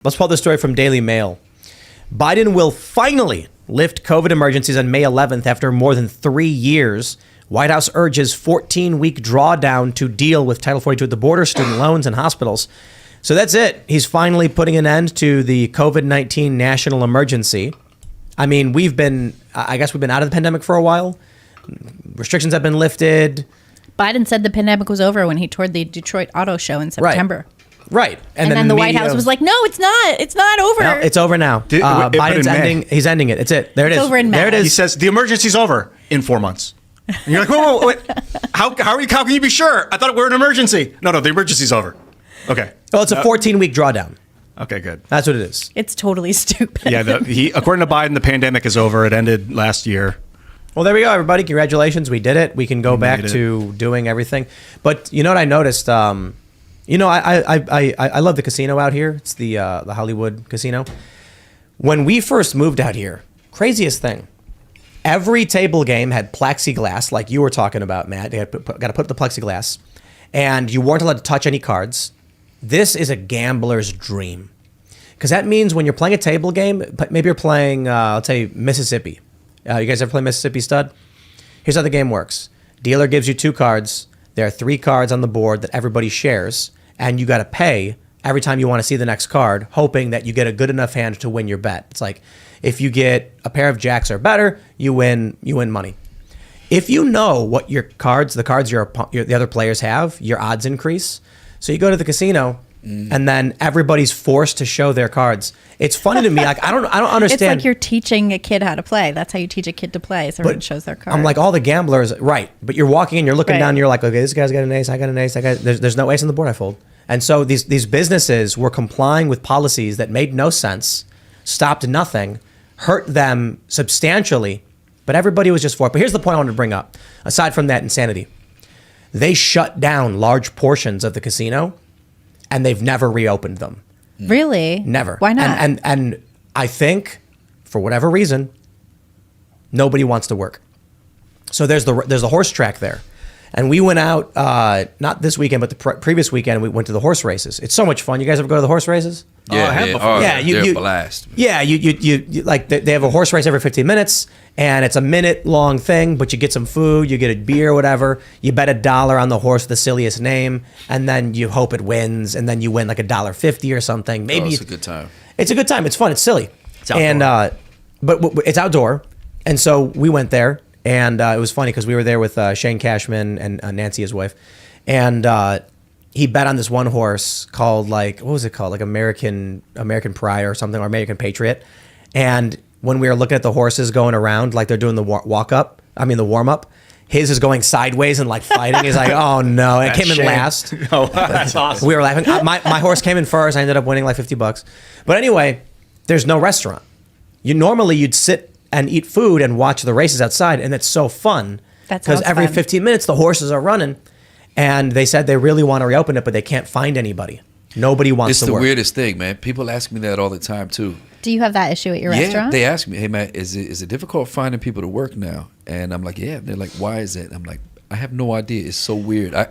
Let's pull this story from Daily Mail. Biden will finally lift COVID emergencies on May 11th after more than 3 years. White House urges 14-week drawdown to deal with Title 42 at the border, student loans, and hospitals. So that's it. He's finally putting an end to the COVID-19 national emergency. I mean, I guess we've been out of the pandemic for a while. Restrictions have been lifted. Biden said the pandemic was over when he toured the Detroit Auto Show in September. Right. And then the White House was like, no, it's not. It's not over. No, it's over now. Biden's ending. He's ending it. It's it. There it is. It's over in May. There it is. He says the emergency's over in 4 months. And you're like, whoa, wait. How can you be sure? I thought we were an emergency. No, the emergency's over. Okay. Well, it's a 14-week drawdown. Okay, good. That's what it is. It's totally stupid. Yeah, according to Biden, the pandemic is over. It ended last year. Well, there we go, everybody. Congratulations. We did it. We can go back to doing everything. But you know what I noticed? I love the casino out here. It's the Hollywood casino. When we first moved out here, craziest thing. Every table game had plexiglass, like you were talking about, Matt. They got to put up the plexiglass. And you weren't allowed to touch any cards. This is a gambler's dream. Because that means when you're playing a table game, maybe you're playing, let's say, Mississippi. You guys ever play Mississippi Stud? Here's how the game works. Dealer gives you 2 cards. There are 3 cards on the board that everybody shares. And you got to pay every time you want to see the next card, hoping that you get a good enough hand to win your bet. It's like, if you get a pair of jacks or better, you win money. If you know what your cards, the cards the other players have, your odds increase. So you go to the casino, and then everybody's forced to show their cards. It's funny to me. Like I don't understand. It's like you're teaching a kid how to play. That's how you teach a kid to play. So everyone shows their cards. I'm like, all the gamblers, right? But you're walking in, you're looking down, and you're like, okay, this guy's got an ace, I got an ace, there's no ace on the board, I fold. And so these businesses were complying with policies that made no sense, stopped nothing, hurt them substantially, but everybody was just for it. But here's the point I wanted to bring up. Aside from that insanity, they shut down large portions of the casino, and they've never reopened them. Really? Never. Why not? And I think, for whatever reason, nobody wants to work. So there's a horse track there. And we went out, not this weekend, but the previous weekend, we went to the horse races. It's so much fun. You guys ever go to the horse races? Yeah, I have before. they're a blast. Yeah, you like they have a horse race every 15 minutes, and it's a minute-long thing, but you get some food, you get a beer, whatever. You bet $1 on the horse with the silliest name, and then you hope it wins, and then you win like $1.50 or something. Maybe it's a good time. It's a good time. It's fun. It's silly. It's outdoor. And but it's outdoor, and so we went there. And it was funny because we were there with Shane Cashman and Nancy, his wife. And he bet on this one horse called, like, what was it called? Like American Pride or something, or American Patriot. And when we were looking at the horses going around, like they're doing the the warm up, his is going sideways and like fighting. He's like, oh no. It came in last. Oh, that's awesome. We were laughing. My horse came in first. I ended up winning like $50. But anyway, there's no restaurant. You'd sit and eat food and watch the races outside, and it's so fun because every 15 minutes the horses are running, and they said they really want to reopen it, but they can't find anybody. Nobody wants to work. It's the weirdest thing, man. People ask me that all the time too. Do you have that issue at your restaurant? They ask me, hey man, is it difficult finding people to work now? And I'm like, yeah. And they're like, why is it? I'm like, I have no idea. It's so weird.